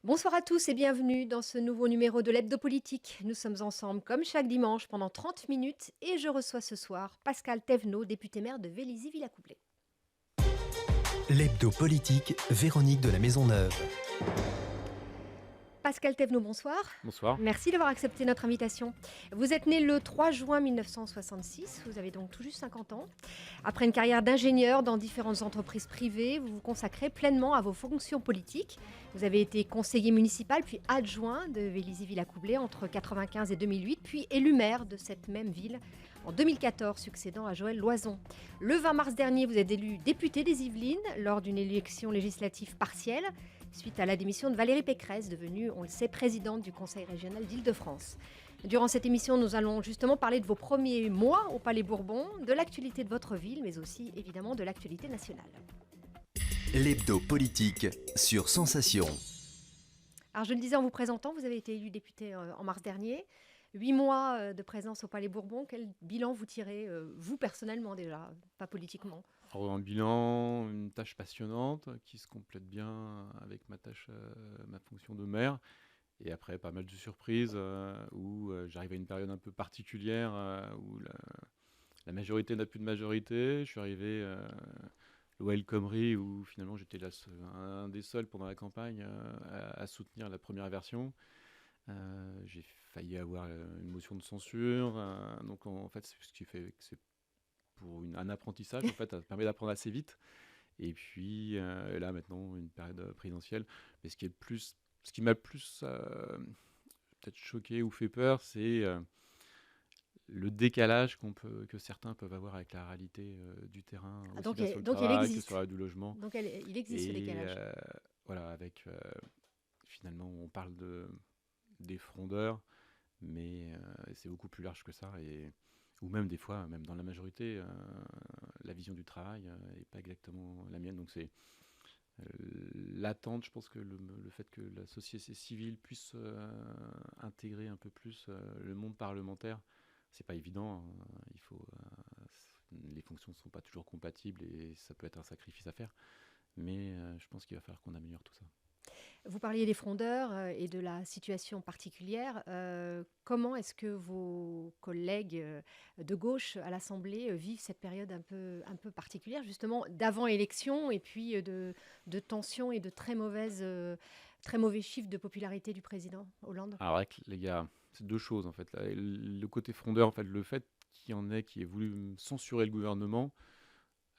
Bonsoir à tous et bienvenue dans ce nouveau numéro de l'Hebdo Politique. Nous sommes ensemble comme chaque dimanche pendant 30 minutes et je reçois ce soir Pascal Thévenot, député maire de Vélizy-Villacoublay. L'Hebdo Politique, Véronique de la Maisonneuve. Pascal Thévenot, bonsoir. Bonsoir. Merci d'avoir accepté notre invitation. Vous êtes né le 3 juin 1966, vous avez donc tout juste 50 ans. Après une carrière d'ingénieur dans différentes entreprises privées, vous vous consacrez pleinement à vos fonctions politiques. Vous avez été conseiller municipal puis adjoint de Vélizy-Villacoublay entre 1995 et 2008, puis élu maire de cette même ville en 2014, succédant à Joël Loison. Le 20 mars dernier, vous êtes élu député des Yvelines lors d'une élection législative partielle, suite à la démission de Valérie Pécresse, devenue, on le sait, présidente du Conseil régional d'Île-de-France. Durant cette émission, nous allons justement parler de vos premiers mois au Palais Bourbon, de l'actualité de votre ville, mais aussi évidemment de l'actualité nationale. L'Hebdo Politique sur Sensation. Alors je le disais en vous présentant, vous avez été élu député en mars dernier. 8 mois de présence au Palais Bourbon. Quel bilan vous tirez, vous personnellement déjà, pas politiquement? Alors, un bilan, une tâche passionnante qui se complète bien avec ma fonction de maire. Et après, pas mal de surprises où j'arrive à une période un peu particulière où la majorité n'a plus de majorité. Je suis arrivé au El Khomri où finalement j'étais un des seuls pendant la campagne à soutenir la première version. J'ai failli avoir une motion de censure. Donc en fait, c'est ce qui fait que c'est pour un apprentissage, en fait, ça permet d'apprendre assez vite. Et puis là, maintenant, une période présidentielle. Mais ce qui m'a le plus peut-être choqué ou fait peur, c'est le décalage que certains peuvent avoir avec la réalité du terrain, Ah, aussi bien sur le donc il travail que sur existe. la du logement. Donc il existe ce Et décalage. voilà, avec finalement, on parle des frondeurs, mais c'est beaucoup plus large que ça. Ou même des fois, même dans la majorité, la vision du travail n'est pas exactement la mienne. Donc c'est l'attente, je pense que le fait que la société civile puisse intégrer un peu plus le monde parlementaire, c'est pas évident, hein. Les fonctions ne sont pas toujours compatibles et ça peut être un sacrifice à faire. Mais je pense qu'il va falloir qu'on améliore tout ça. Vous parliez des frondeurs et de la situation particulière. Comment est-ce que vos collègues de gauche à l'Assemblée vivent cette période un peu particulière, justement, d'avant-élection et puis de tensions et de très mauvais chiffres de popularité du président Hollande? Alors, avec les gars, c'est deux choses en fait. Là. Le côté frondeur, en fait, le fait qui ait voulu censurer le gouvernement,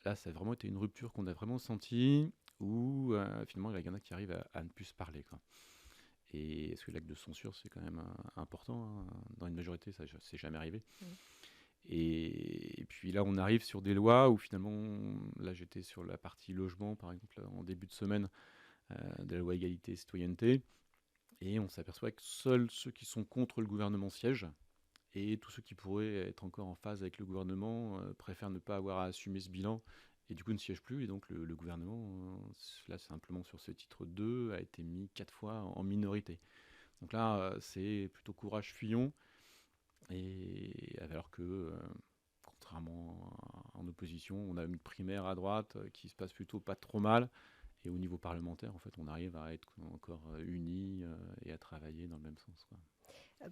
là, ça a vraiment été une rupture qu'on a vraiment sentie, où finalement, il y en a qui arrivent à ne plus se parler, quoi. Et est-ce que l'acte de censure, c'est quand même important, hein. Dans une majorité, ça c'est jamais arrivé. Mmh. Et puis là, on arrive sur des lois où finalement, là, j'étais sur la partie logement, par exemple, en début de semaine, de la loi égalité et citoyenneté. Et on s'aperçoit que seuls ceux qui sont contre le gouvernement siègent, et tous ceux qui pourraient être encore en phase avec le gouvernement préfèrent ne pas avoir à assumer ce bilan, et du coup ne siègent plus. Et donc le gouvernement, là simplement sur ce titre 2, a été mis 4 fois en minorité. Donc là, c'est plutôt courage fuyons, et alors que, contrairement en opposition, on a une primaire à droite qui se passe plutôt pas trop mal. Et au niveau parlementaire, en fait, on arrive à être encore unis et à travailler dans le même sens, quoi.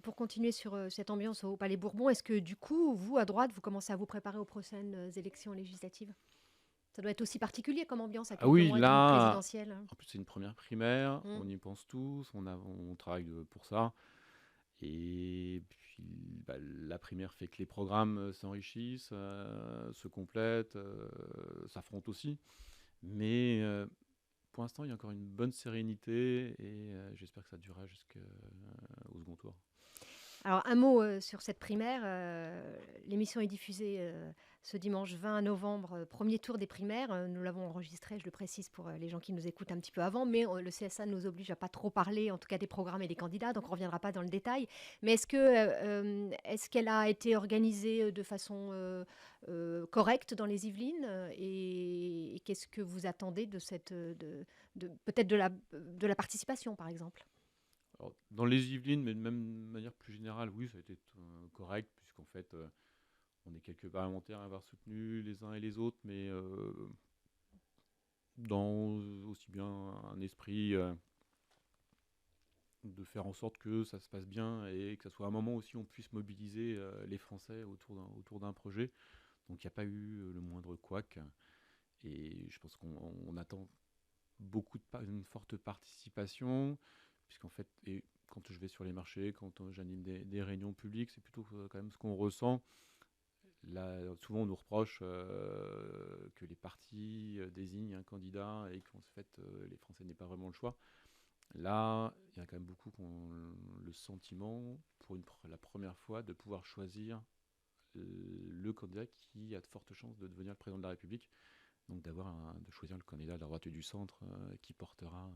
Pour continuer sur cette ambiance au Palais Bourbon, est-ce que du coup, vous, à droite, vous commencez à vous préparer aux prochaines élections législatives? Ça doit être aussi particulier comme ambiance à Ah quelques oui, mois d'une là, présidentielle, hein. en plus c'est une première primaire, Mmh. on y pense tous, on travaille pour ça. Et puis la primaire fait que les programmes s'enrichissent, se complètent, s'affrontent aussi. Mais pour l'instant, il y a encore une bonne sérénité et j'espère que ça durera jusqu'au second tour. Alors un mot, sur cette primaire, l'émission est diffusée, ce dimanche 20 novembre, 1er tour des primaires. Nous l'avons enregistré, je le précise pour, les gens qui nous écoutent un petit peu avant, mais le CSA nous oblige à pas trop parler, en tout cas des programmes et des candidats, donc on reviendra pas dans le détail. Mais est-ce qu'elle a été organisée, de façon, correcte dans les Yvelines? Et qu'est-ce que vous attendez de cette, de peut-être de la participation, par exemple? Alors, dans les Yvelines, mais de même manière plus générale, oui, ça a été correct, puisqu'en fait, on est quelques parlementaires à avoir soutenu les uns et les autres, mais dans aussi bien un esprit de faire en sorte que ça se passe bien et que ce soit un moment aussi où on puisse mobiliser les Français autour d'un projet. Donc il n'y a pas eu le moindre couac. Et je pense qu'on attend une forte participation, puisqu'en fait, et quand je vais sur les marchés, quand j'anime des réunions publiques, c'est plutôt quand même ce qu'on ressent. Là, souvent, on nous reproche que les partis désignent un candidat et qu'en fait, les Français n'aient pas vraiment le choix. Là, il y a quand même beaucoup qui ont le sentiment, pour la première fois, de pouvoir choisir le candidat qui a de fortes chances de devenir le président de la République. Donc de choisir le candidat de la droite et du centre qui portera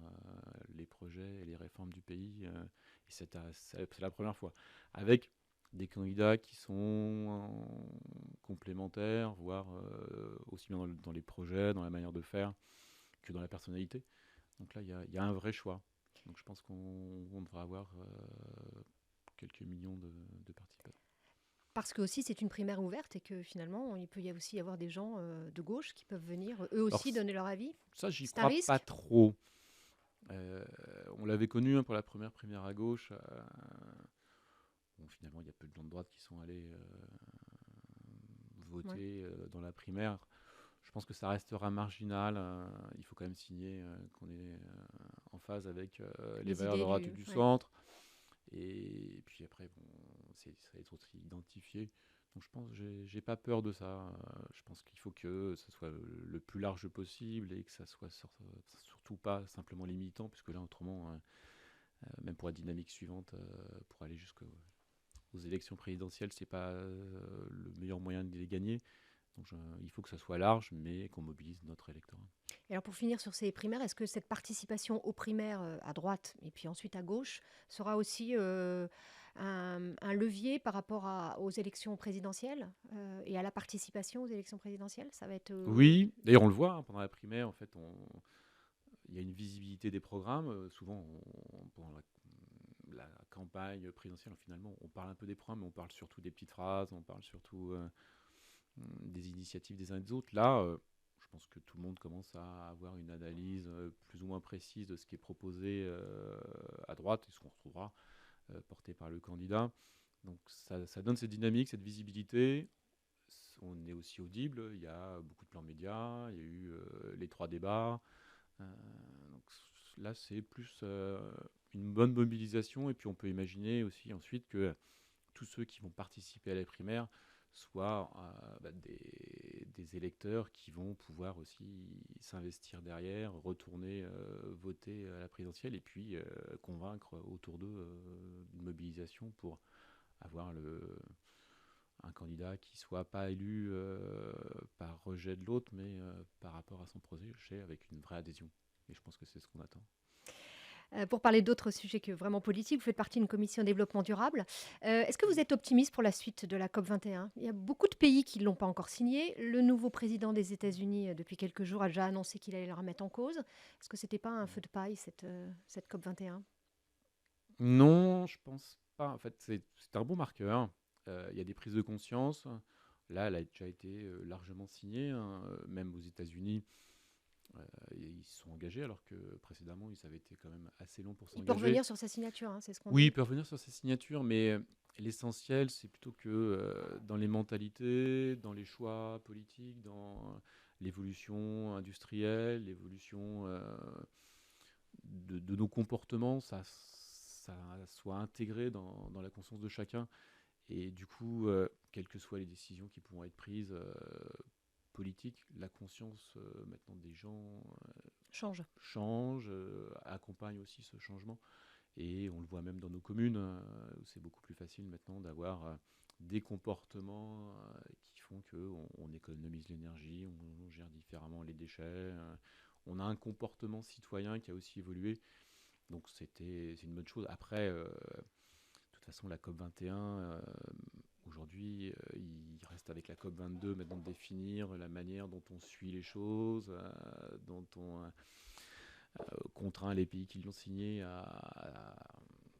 les projets et les réformes du pays. Et c'est la première fois. Avec des candidats qui sont complémentaires, voire aussi bien dans les projets, dans la manière de faire, que dans la personnalité. Donc là, il y a un vrai choix. Donc je pense qu'on devra avoir quelques millions de participants. Parce que aussi c'est une primaire ouverte et que finalement il peut y aussi y avoir des gens de gauche qui peuvent venir eux Alors, aussi donner leur avis. ça, j'y C'est un crois pas risque. trop. On l'avait connu pour la première primaire à gauche. Bon, finalement, il y a peu de gens de droite qui sont allés voter dans la primaire. Je pense que ça restera marginal. Il faut quand même signer qu'on est en phase avec les valeurs de droite et du centre. Et puis après, bon, ça va être aussi identifié. Donc je pense que j'ai pas peur de ça. Je pense qu'il faut que ça soit le plus large possible et que ça soit surtout pas simplement limitant, puisque là, autrement, même pour la dynamique suivante, pour aller aux élections présidentielles, c'est pas le meilleur moyen de les gagner. Donc il faut que ça soit large, mais qu'on mobilise notre électorat. Et alors pour finir sur ces primaires, est-ce que cette participation aux primaires à droite et puis ensuite à gauche sera aussi un levier par rapport aux élections présidentielles et à la participation aux élections présidentielles? Ça va être... Oui, d'ailleurs on le voit pendant la primaire, en fait, il y a une visibilité des programmes. Souvent, pendant la campagne présidentielle, finalement, on parle un peu des programmes, mais on parle surtout des petites phrases, on parle surtout des initiatives des uns et des autres. Là, je pense que tout le monde commence à avoir une analyse plus ou moins précise de ce qui est proposé à droite et ce qu'on retrouvera porté par le candidat. Donc ça donne cette dynamique, cette visibilité. On est aussi audible, il y a beaucoup de plans médias, il y a eu les 3 débats. Donc là, c'est plus une bonne mobilisation. Et puis on peut imaginer aussi ensuite que tous ceux qui vont participer à la primaire soient des électeurs qui vont pouvoir aussi s'investir derrière, retourner voter à la présidentielle et puis convaincre autour d'eux une mobilisation pour avoir un candidat qui soit pas élu par rejet de l'autre, mais par rapport à son projet avec une vraie adhésion. Et je pense que c'est ce qu'on attend. Pour parler d'autres sujets que vraiment politiques, vous faites partie d'une commission développement durable. Est-ce que vous êtes optimiste pour la suite de la COP21? Il y a beaucoup de pays qui ne l'ont pas encore signé. Le nouveau président des États-Unis, depuis quelques jours, a déjà annoncé qu'il allait la remettre en cause. Est-ce que ce n'était pas un feu de paille, cette COP21? Non, je pense pas. En fait, c'est un bon marqueur. Il y a des prises de conscience. Là, elle a déjà été largement signée, hein. Même aux États-Unis, ils se sont engagés, alors que précédemment, ils avaient été quand même assez longs pour Il peut s'engager. revenir sur sa signature, hein, c'est ce qu'on Oui, dit. il peut revenir sur ses signatures, mais l'essentiel, c'est plutôt que dans les mentalités, dans les choix politiques, dans l'évolution industrielle, l'évolution de nos comportements, ça soit intégré dans la conscience de chacun. Et du coup, quelles que soient les décisions qui pourront être prises politiques, la conscience maintenant des gens Change. change, accompagne aussi ce changement. Et on le voit même dans nos communes, où c'est beaucoup plus facile maintenant d'avoir des comportements qui font qu'on économise l'énergie, on gère différemment les déchets. On a un comportement citoyen qui a aussi évolué. Donc c'est une bonne chose. Après, de toute façon, la COP21, aujourd'hui, il reste avec la COP22 maintenant de définir la manière dont on suit les choses, dont on contraint les pays qui l'ont signé à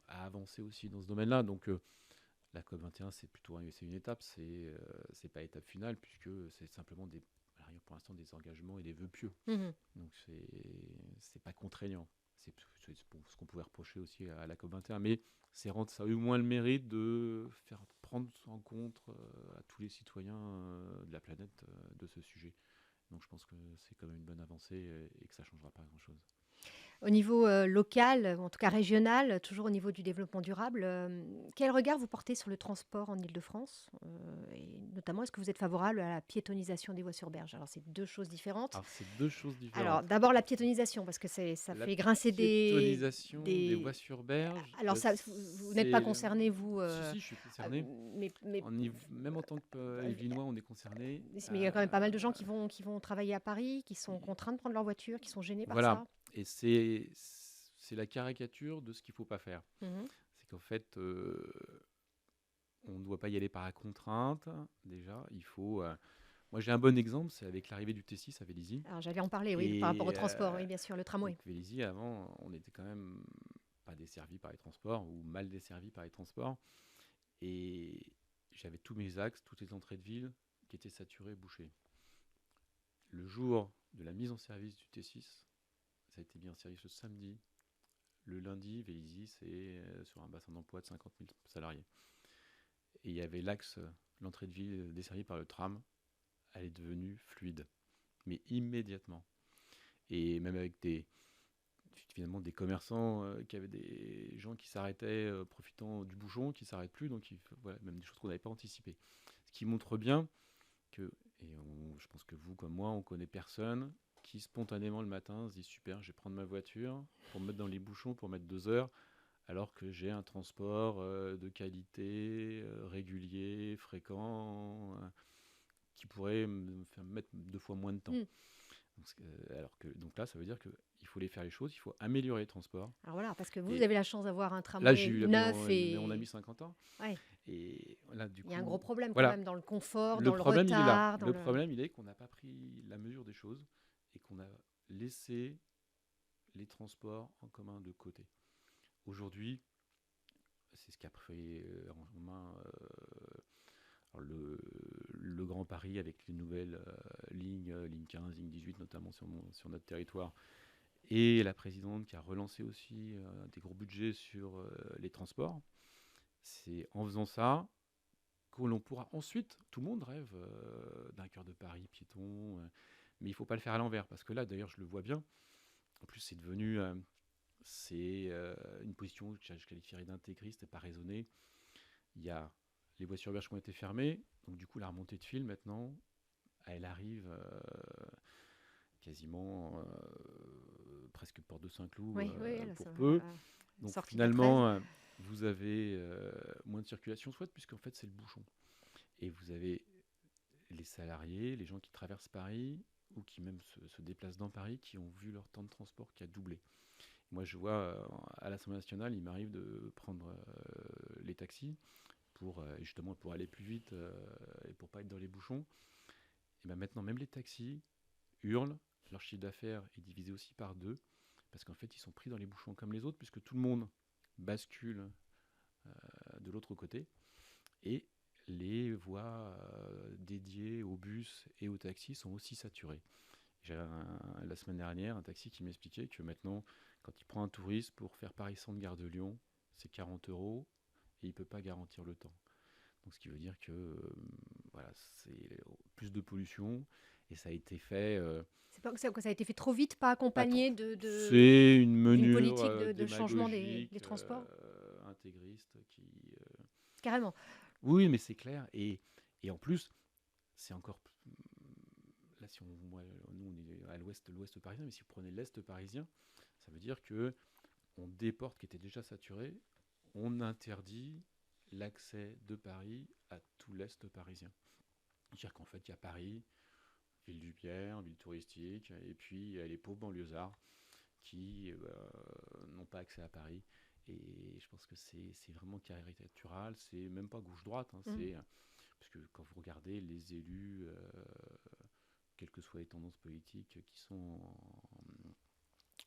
avancer aussi dans ce domaine-là. Donc La COP21, c'est une étape, c'est pas étape finale, puisque c'est simplement pour l'instant des engagements et des vœux pieux. Mhm. Donc c'est pas contraignant. C'est ce qu'on pouvait reprocher aussi à la COP21, mais ça a eu au moins le mérite de faire prendre en compte à tous les citoyens de la planète de ce sujet. Donc je pense que c'est quand même une bonne avancée et que ça changera pas grand-chose. Au niveau local, ou en tout cas régional, toujours au niveau du développement durable, quel regard vous portez sur le transport en Île-de-France? Et notamment, est-ce que vous êtes favorable à la piétonisation des voies sur berge? Alors, c'est deux choses différentes. Alors c'est deux choses Alors, différentes. d'abord, la piétonisation, parce que ça La fait grincer piétonisation des voies des... sur berge, Alors, ça, vous n'êtes pas c'est... concerné, vous, Si, je suis concerné. mais Même en tant que Yvelinois, on est concerné. il y a quand même pas mal de gens qui vont travailler à Paris, qui sont contraints de prendre leur voiture, qui sont gênés par Voilà. ça. Et c'est la caricature de ce qu'il ne faut pas faire. Mhm. C'est qu'en fait, on ne doit pas y aller par la contrainte, déjà. Moi, j'ai un bon exemple, c'est avec l'arrivée du T6 à Vélizy. Alors, j'allais en parler, oui, par rapport Et au transport, oui, bien sûr, le tramway. donc Vélizy, avant, on était quand même pas desservi par les transports, ou mal desservi par les transports. Et j'avais tous mes axes, toutes les entrées de ville qui étaient saturées, bouchées. Le jour de la mise en service du T6, ça a été mis en service le samedi. Le lundi, Vélizy, c'est sur un bassin d'emploi de 50 000 salariés. Et il y avait l'axe, l'entrée de ville desservie par le tram, elle est devenue fluide, mais immédiatement. Et même avec finalement des commerçants qui avaient des gens qui s'arrêtaient profitant du bouchon, qui ne s'arrêtent plus, donc voilà, même des choses qu'on n'avait pas anticipées. Ce qui montre bien que, je pense que vous comme moi, on connaît personne qui spontanément le matin se dit super, je vais prendre ma voiture pour me mettre dans les bouchons pour mettre 2 heures, alors que j'ai un transport de qualité, régulier, fréquent, qui pourrait me faire mettre 2 fois moins de temps. Mm. Donc là, ça veut dire qu'il faut les faire les choses, il faut améliorer les transports. Alors voilà, parce que vous Et avez la chance d'avoir un là, tramway neuf mais on a mis et 50 ans. ouais, Et là, du il y a un coup, gros problème quand voilà. même dans le confort, Le dans le problème, il est là. retard, Le problème, il est qu'on n'a pas pris la mesure des choses et qu'on a laissé les transports en commun de côté. Aujourd'hui, c'est ce qu'a pris en main le Grand Paris avec les nouvelles lignes 15, ligne 18, notamment sur notre territoire. Et la présidente qui a relancé aussi des gros budgets sur les transports. C'est en faisant ça que l'on pourra ensuite, tout le monde rêve d'un cœur de Paris piéton, mais il ne faut pas le faire à l'envers, parce que là, d'ailleurs, je le vois bien. En plus, c'est devenu une position que je qualifierais d'intégriste et pas raisonnée. Il y a les voies sur berge qui ont été fermées, donc du coup, la remontée de fil, maintenant, elle arrive quasiment presque porte de Saint-Cloud oui, là, pour ça peu. va. Donc Sortie de la finalement, vous avez moins de circulation, soit puisqu'en fait c'est le bouchon. Et vous avez les salariés, les gens qui traversent Paris ou qui même se déplacent dans Paris, qui ont vu leur temps de transport qui a doublé. Moi je vois à l'Assemblée nationale, il m'arrive de prendre les taxis justement pour aller plus vite et pour pas être dans les bouchons. Et bien maintenant même les taxis hurlent, leur chiffre d'affaires est divisé aussi par 2, parce qu'en fait ils sont pris dans les bouchons comme les autres, puisque tout le monde bascule de l'autre côté, et les voies dédiées aux bus et aux taxis sont aussi saturées. J'avais la semaine dernière un taxi qui m'expliquait que maintenant, quand il prend un touriste pour faire Paris-Centre-Gare de Lyon, c'est 40 € et il ne peut pas garantir le temps. Donc, ce qui veut dire que voilà, c'est plus de pollution et ça a été fait. C'est pas que ça a été fait trop vite, pas accompagné C'est une d'une menure politique de changement des démagogique, transports. intégriste qui. Carrément. Oui, mais c'est clair. Et en plus, c'est encore. Là, nous, on est à l'ouest parisien, mais si vous prenez l'est parisien, ça veut dire que on déporte qui était déjà saturé, on interdit l'accès de Paris à tout l'est parisien. C'est-à-dire qu'en fait, il y a Paris, ville du Pierre, ville touristique, et puis les pauvres banlieusards qui n'ont pas accès à Paris. Et je pense que c'est vraiment caricatural, c'est même pas gauche-droite, parce que quand vous regardez les élus, quelles que soient les tendances politiques qui sont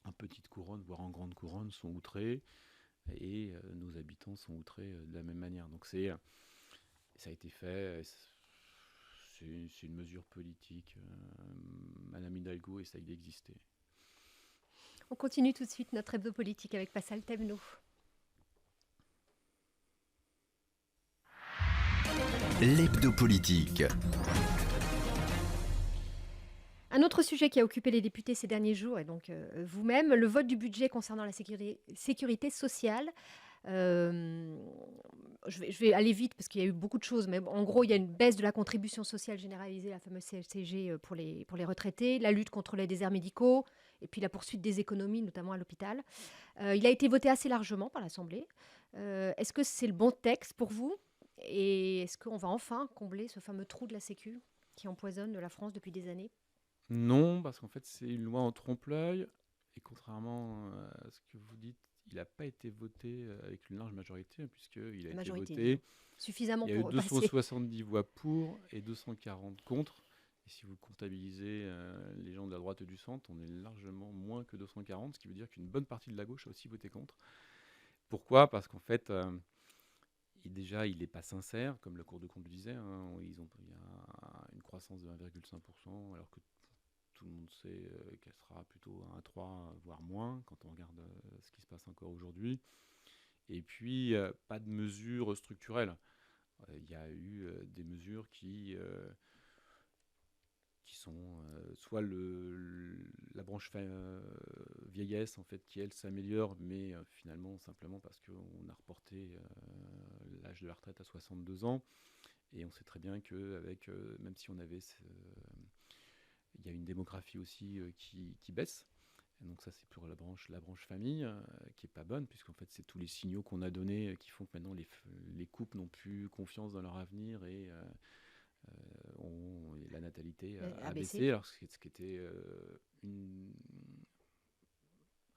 en petite couronne, voire en grande couronne, sont outrés. et nos habitants sont outrés de la même manière. Donc ça a été fait, c'est une mesure politique. Madame Hidalgo essaye d'exister. On continue tout de suite notre hebdo politique avec Passal Thévenot. L'hebdo politique. Un autre sujet qui a occupé les députés ces derniers jours, et donc vous-même, le vote du budget concernant la sécurité sociale. Je vais aller vite parce qu'il y a eu beaucoup de choses, mais en gros, il y a une baisse de la contribution sociale généralisée, la fameuse CSCG pour les retraités, la lutte contre les déserts médicaux, et puis la poursuite des économies, notamment à l'hôpital. Il a été voté assez largement par l'Assemblée. Est-ce que c'est le bon texte pour vous? Et est-ce qu'on va enfin combler ce fameux trou de la Sécu qui empoisonne la France depuis des années? Non, parce qu'en fait, c'est une loi en trompe-l'œil. Et contrairement à ce que vous dites, il n'a pas été voté avec une large majorité, puisqu'il a été voté. Suffisamment il y a eu pour passer. 270 voix pour et 240 contre. Et si vous comptabilisez les gens de la droite et du centre, on est largement moins que 240, ce qui veut dire qu'une bonne partie de la gauche a aussi voté contre. Pourquoi ? Parce qu'en fait, déjà, il n'est pas sincère, comme la Cour de compte le disait. Il y a une croissance de 1,5%, alors que tout le monde sait qu'elle sera plutôt à 1,3, voire moins, quand on regarde ce qui se passe encore aujourd'hui. Et puis, pas de mesures structurelles. Il y a eu des mesures qui sont soit la branche vieillesse, en fait, qui, elle, s'améliore, mais finalement, simplement parce qu'on a reporté l'âge de la retraite à 62 ans. Et on sait très bien qu'avec, même si on avait... il y a une démographie aussi qui baisse. Et donc ça, c'est pour la branche famille, qui n'est pas bonne, puisqu'en fait, c'est tous les signaux qu'on a donnés qui font que maintenant, les couples n'ont plus confiance dans leur avenir et la natalité a baissé. Alors, ce qui était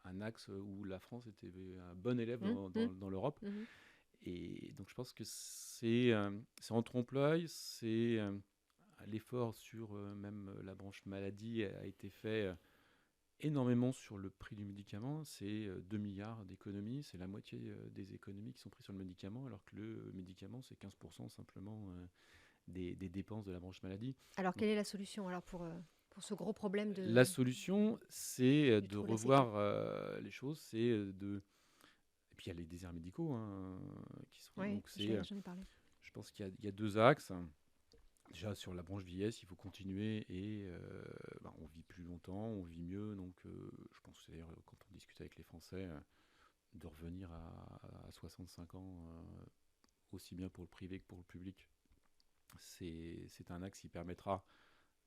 un axe où la France était un bon élève dans l'Europe. Et donc, je pense que c'est en trompe-l'œil, c'est... l'effort sur même la branche maladie a été fait énormément sur le prix du médicament. C'est 2 milliards d'économies. C'est la moitié des économies qui sont prises sur le médicament, alors que le médicament, c'est 15% simplement des dépenses de la branche maladie. Alors, quelle est la solution alors pour ce gros problème de... La solution, c'est de revoir les choses. Et puis, il y a les déserts médicaux qui sont... Oui, donc j'en ai parlé. Je pense qu'il y a deux axes. Déjà, sur la branche vieillesse, il faut continuer et on vit plus longtemps, on vit mieux. Donc, je pense d'ailleurs, quand on discute avec les Français, de revenir à 65 ans, aussi bien pour le privé que pour le public, c'est un axe qui permettra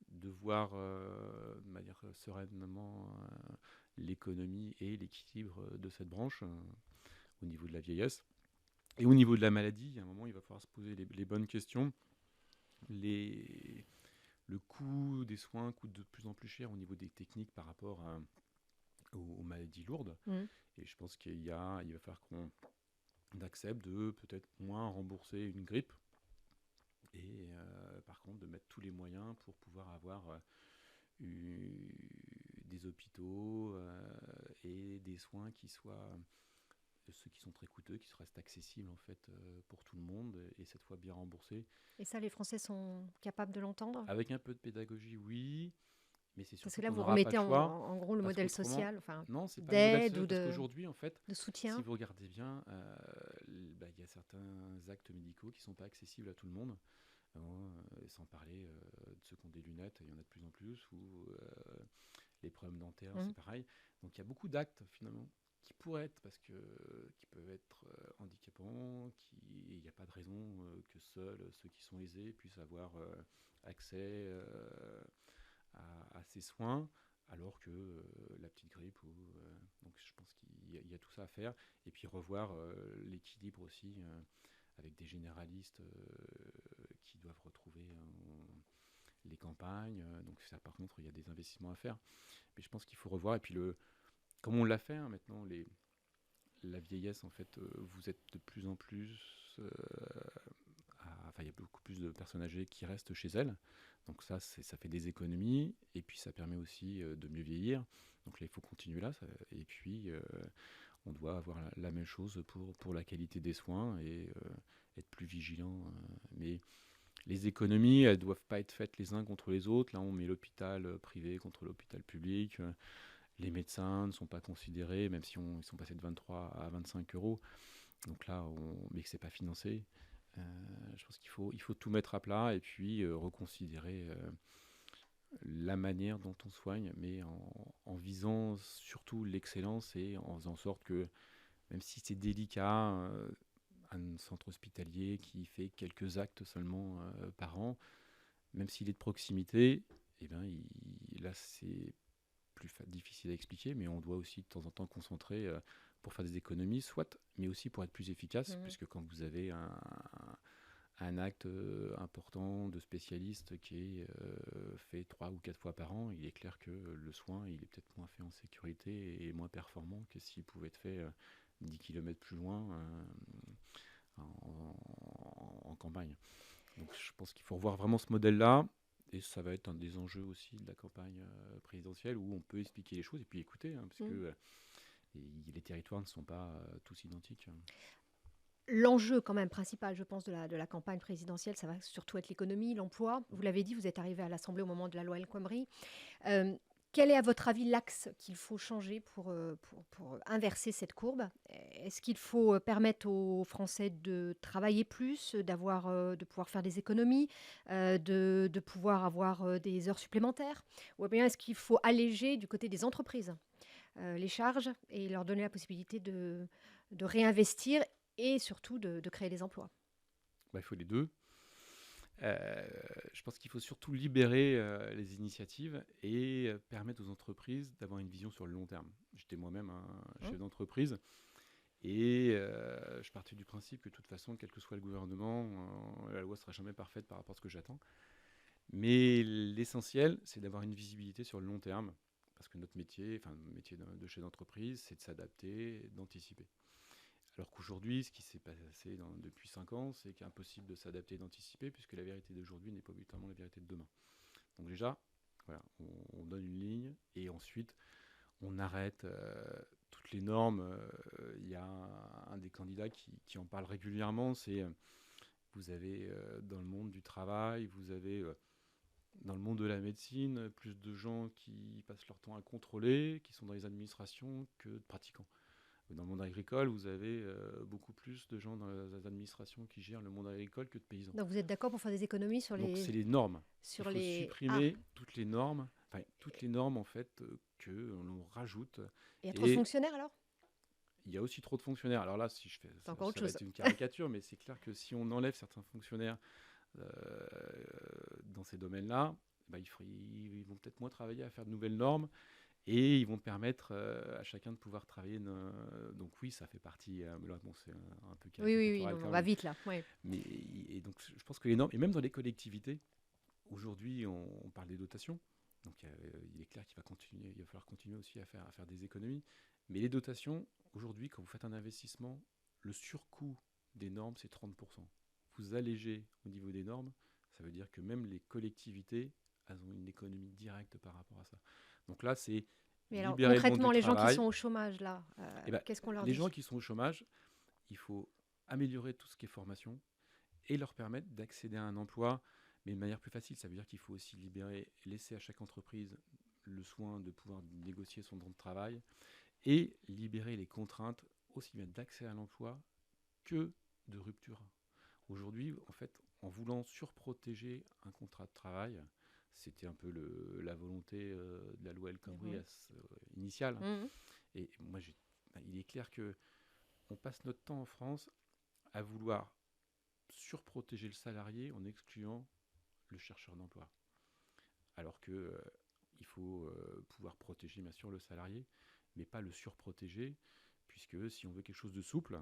de voir de manière sereinement l'économie et l'équilibre de cette branche au niveau de la vieillesse. Et au niveau de la maladie, à un moment, il va falloir se poser les bonnes questions. Le coût des soins coûte de plus en plus cher au niveau des techniques par rapport aux maladies lourdes. Et je pense qu'il va falloir qu'on accepte de peut-être moins rembourser une grippe et par contre de mettre tous les moyens pour pouvoir avoir des hôpitaux et des soins qui soient... ceux qui sont très coûteux, qui restent accessibles en fait pour tout le monde et cette fois bien remboursés. Et ça, les Français sont capables de l'entendre ? Avec un peu de pédagogie, oui, mais c'est surtout parce que là, qu'on vous n'aura remettez pas le choix, en gros le modèle social, enfin, non, c'est pas d'aide le modèle social, ou parce qu'aujourd'hui, en fait, de soutien. Si vous regardez bien, y a certains actes médicaux qui ne sont pas accessibles à tout le monde. Sans parler de ceux qui ont des lunettes, il y en a de plus en plus, ou les problèmes dentaires, c'est pareil. Donc il y a beaucoup d'actes finalement qui pourraient être, qui peuvent être handicapants, il n'y a pas de raison que seuls ceux qui sont aisés puissent avoir accès à ces soins, alors que la petite grippe, donc je pense qu'il y a tout ça à faire, et puis revoir l'équilibre aussi avec des généralistes qui doivent retrouver les campagnes. Donc ça, par contre, il y a des investissements à faire. Mais je pense qu'il faut revoir. Et puis, comme on l'a fait maintenant, la vieillesse, en fait, vous êtes de plus en plus... il y a beaucoup plus de personnes âgées qui restent chez elles. Donc ça fait des économies. Et puis, ça permet aussi de mieux vieillir. Donc là, il faut continuer là. Et puis, on doit avoir la même chose pour la qualité des soins et être plus vigilant. Mais les économies, elles ne doivent pas être faites les uns contre les autres. Là, on met l'hôpital privé contre l'hôpital public. Les médecins ne sont pas considérés, même si ils sont passés de 23 à 25 euros. Donc là, mais que ce n'est pas financé. Je pense qu'il faut tout mettre à plat et puis reconsidérer la manière dont on soigne, mais en visant surtout l'excellence et en faisant en sorte que, même si c'est délicat, un centre hospitalier qui fait quelques actes seulement par an, même s'il est de proximité, eh ben, là c'est plus difficile à expliquer, mais on doit aussi de temps en temps concentrer pour faire des économies, soit, mais aussi pour être plus efficace, puisque quand vous avez un acte important de spécialiste qui est fait 3 ou 4 fois par an, il est clair que le soin, il est peut-être moins fait en sécurité et moins performant que s'il pouvait être fait 10 km plus loin en campagne. Donc je pense qu'il faut revoir vraiment ce modèle-là, et ça va être un des enjeux aussi de la campagne présidentielle, où on peut expliquer les choses et puis écouter, parce que les territoires ne sont pas tous identiques. L'enjeu quand même principal, je pense, de la campagne présidentielle, ça va surtout être l'économie, l'emploi. Vous l'avez dit, vous êtes arrivé à l'Assemblée au moment de la loi El Khomri. Quel est, à votre avis, l'axe qu'il faut changer pour inverser cette courbe? Est-ce qu'il faut permettre aux Français de travailler plus, de pouvoir faire des économies, de pouvoir avoir des heures supplémentaires? Ou bien est-ce qu'il faut alléger du côté des entreprises les charges et leur donner la possibilité de réinvestir et surtout de créer des emplois? Il faut les deux. Je pense qu'il faut surtout libérer les initiatives et permettre aux entreprises d'avoir une vision sur le long terme. J'étais moi-même un chef d'entreprise et je partais du principe que de toute façon, quel que soit le gouvernement, la loi ne sera jamais parfaite par rapport à ce que j'attends. Mais l'essentiel, c'est d'avoir une visibilité sur le long terme, parce que notre métier, enfin le métier de chef d'entreprise, c'est de s'adapter, d'anticiper. Alors qu'aujourd'hui, ce qui s'est passé depuis 5 ans, c'est qu'il est impossible de s'adapter et d'anticiper, puisque la vérité d'aujourd'hui n'est pas obligatoirement la vérité de demain. Donc déjà, voilà, on donne une ligne, et ensuite, on arrête toutes les normes. Il y a un des candidats qui en parle régulièrement, c'est vous avez dans le monde du travail, vous avez dans le monde de la médecine plus de gens qui passent leur temps à contrôler, qui sont dans les administrations, que de pratiquants. Dans le monde agricole, vous avez beaucoup plus de gens dans les administrations qui gèrent le monde agricole que de paysans. Donc vous êtes d'accord pour faire des économies sur Donc c'est les normes. sur Il faut supprimer toutes les normes, en fait que l'on rajoute. Il y a trop de fonctionnaires alors? Il y a aussi trop de fonctionnaires. Alors là, si je fais ça, encore autre va chose. être une caricature, mais c'est clair que si on enlève certains fonctionnaires dans ces domaines-là, ils vont peut-être moins travailler à faire de nouvelles normes. Et ils vont permettre à chacun de pouvoir travailler. Donc oui, ça fait partie. Là, bon, c'est un peu caricatural. Oui, on va vite là. Ouais. Mais et donc, je pense que les normes, et même dans les collectivités, aujourd'hui, on parle des dotations. Donc il est clair qu'il va falloir continuer aussi à faire des économies. Mais les dotations, aujourd'hui, quand vous faites un investissement, le surcoût des normes, c'est 30%. Vous allégez au niveau des normes, ça veut dire que même les collectivités, elles ont une économie directe par rapport à ça. Donc là, c'est mais alors, libérer concrètement, le monde du les gens travail. qui sont au chômage, là, qu'est-ce qu'on leur dit? Les gens qui sont au chômage, il faut améliorer tout ce qui est formation et leur permettre d'accéder à un emploi, mais de manière plus facile. Ça veut dire qu'il faut aussi laisser à chaque entreprise le soin de pouvoir négocier son temps de travail et libérer les contraintes aussi bien d'accès à l'emploi que de rupture. Aujourd'hui, en fait, en voulant surprotéger un contrat de travail, c'était un peu la volonté de la loi El Khomri initiale. Et moi, il est clair qu'on passe notre temps en France à vouloir surprotéger le salarié en excluant le chercheur d'emploi. Alors qu'il faut pouvoir protéger bien sûr le salarié, mais pas le surprotéger, puisque si on veut quelque chose de souple,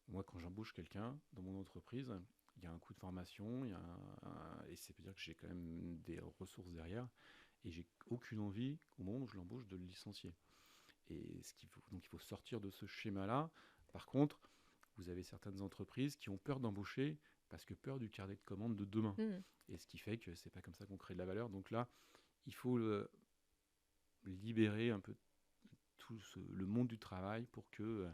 moi quand j'embauche quelqu'un dans mon entreprise, il y a un coût de formation, et c'est peut dire que j'ai quand même des ressources derrière, et j'ai aucune envie, au moment où je l'embauche, de le licencier. Et donc il faut sortir de ce schéma-là. Par contre, vous avez certaines entreprises qui ont peur d'embaucher parce que peur du carnet de commande de demain. Et ce qui fait que c'est pas comme ça qu'on crée de la valeur. Donc là, il faut libérer un peu le monde du travail pour que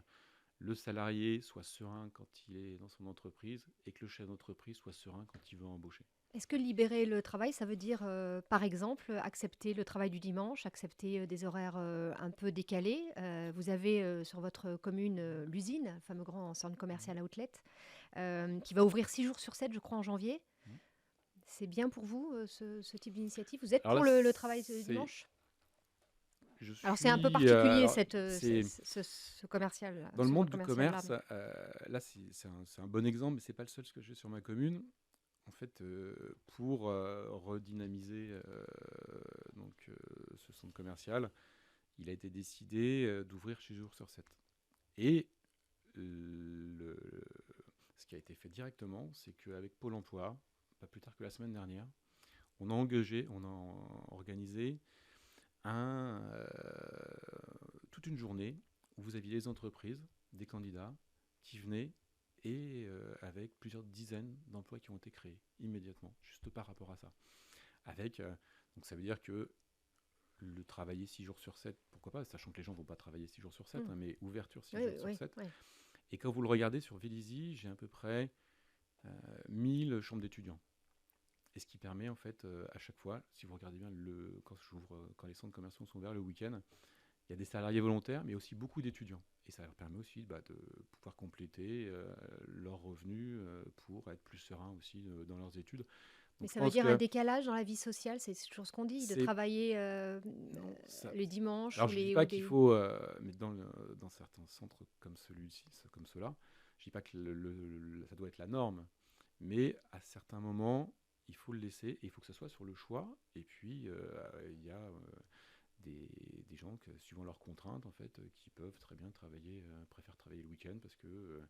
le salarié soit serein quand il est dans son entreprise et que le chef d'entreprise soit serein quand il veut embaucher. Est-ce que libérer le travail, ça veut dire, par exemple, accepter le travail du dimanche, accepter des horaires un peu décalés? Vous avez sur votre commune l'usine, le fameux grand centre commercial outlet, qui va ouvrir 6 jours sur 7, je crois, en janvier. Mhm. C'est bien pour vous, ce type d'initiative? Vous êtes Alors pour là, le travail dimanche? Alors c'est un peu suis, particulier alors, ce, c'est ce commercial, dans le ce monde centre du commercial-là. commerce. Là, c'est un bon exemple, mais c'est pas le seul que j'ai sur ma commune. En fait, pour redynamiser ce centre commercial, il a été décidé d'ouvrir 6 jours sur 7. Et ce qui a été fait directement, c'est qu'avec Pôle emploi, pas plus tard que la semaine dernière, on a organisé toute une journée où vous aviez les entreprises, des candidats qui venaient et avec plusieurs dizaines d'emplois qui ont été créés immédiatement, juste par rapport à ça. Donc ça veut dire que le travailler 6 jours sur 7, pourquoi pas, sachant que les gens ne vont pas travailler 6 jours sur 7, mais ouverture 6 jours sur 7. Oui. Et quand vous le regardez sur Vélizy, j'ai à peu près 1000 chambres d'étudiants. Et ce qui permet en fait à chaque fois, si vous regardez bien quand les centres commerciaux sont ouverts le week-end, il y a des salariés volontaires, mais aussi beaucoup d'étudiants. Et ça leur permet aussi de pouvoir compléter leurs revenus pour être plus sereins aussi dans leurs études. Donc, mais ça veut dire un décalage dans la vie sociale, c'est toujours ce qu'on dit, de travailler les dimanches. Alors je ne dis pas qu'il faut, mais dans certains centres comme celui-ci, comme cela, je ne dis pas que ça doit être la norme, mais à certains moments, il faut le laisser et il faut que ce soit sur le choix. Et puis, il y a des gens, suivant leurs contraintes, en fait, qui peuvent très bien préfèrent travailler le week-end parce que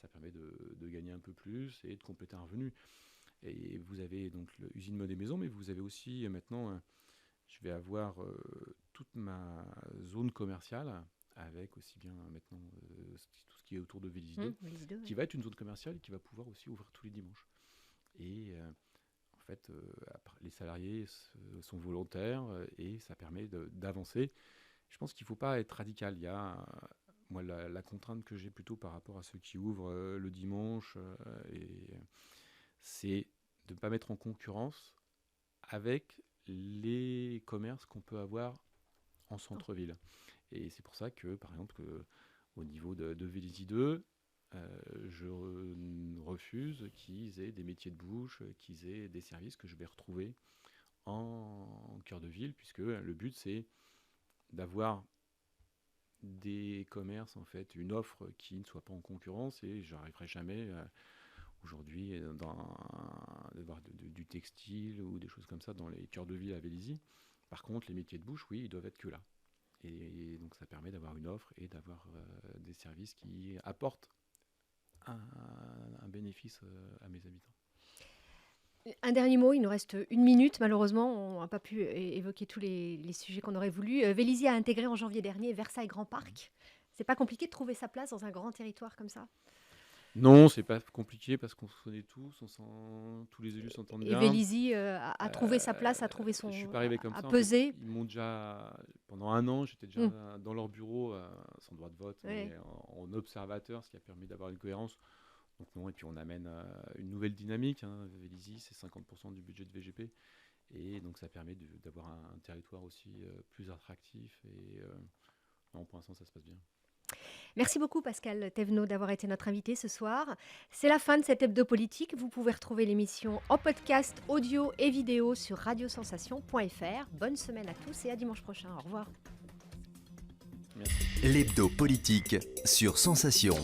ça permet de gagner un peu plus et de compléter un revenu. Et vous avez donc l'usine Mode et Maison, mais vous avez aussi maintenant, je vais avoir toute ma zone commerciale avec aussi bien maintenant tout ce qui est autour de Vélizy 2, qui va être une zone commerciale qui va pouvoir aussi ouvrir tous les dimanches. Et en fait, les salariés sont volontaires et ça permet d'avancer. Je pense qu'il ne faut pas être radical. Il y a moi la contrainte que j'ai plutôt par rapport à ceux qui ouvrent le dimanche, c'est de ne pas mettre en concurrence avec les commerces qu'on peut avoir en centre-ville. Et c'est pour ça que, par exemple, au niveau de Vélizy 2, je refuse qu'ils aient des métiers de bouche, qu'ils aient des services que je vais retrouver en cœur de ville, puisque le but, c'est d'avoir des commerces, en fait, une offre qui ne soit pas en concurrence, et je n'arriverai jamais aujourd'hui d'avoir du textile ou des choses comme ça dans les cœurs de ville à Vélizy. Par contre, les métiers de bouche, oui, ils doivent être que là. Et donc ça permet d'avoir une offre et d'avoir des services qui apportent un bénéfice à mes habitants. Un dernier mot, il nous reste 1 minute. Malheureusement, on n'a pas pu évoquer tous les sujets qu'on aurait voulu. Vélizy a intégré en janvier dernier Versailles Grand Parc. C'est pas compliqué de trouver sa place dans un grand territoire comme ça? Non, c'est pas compliqué parce qu'on se connaît tous, tous les élus s'entendent bien. Et Vélizy a trouvé sa place, a trouvé son... Je suis pas arrivé comme ça. Peser. En fait, ils m'ont déjà, pendant 1 an, j'étais déjà dans leur bureau, sans droit de vote, mais en observateur, ce qui a permis d'avoir une cohérence. Donc non, et puis on amène une nouvelle dynamique. Vélizy, c'est 50% du budget de VGP. Et donc ça permet d'avoir un territoire aussi plus attractif. Et non, pour l'instant, ça se passe bien. Merci beaucoup Pascal Thévenot d'avoir été notre invité ce soir. C'est la fin de cette hebdo politique. Vous pouvez retrouver l'émission en podcast, audio et vidéo sur radiosensation.fr. Bonne semaine à tous et à dimanche prochain. Au revoir. Merci. L'hebdo politique sur Sensation.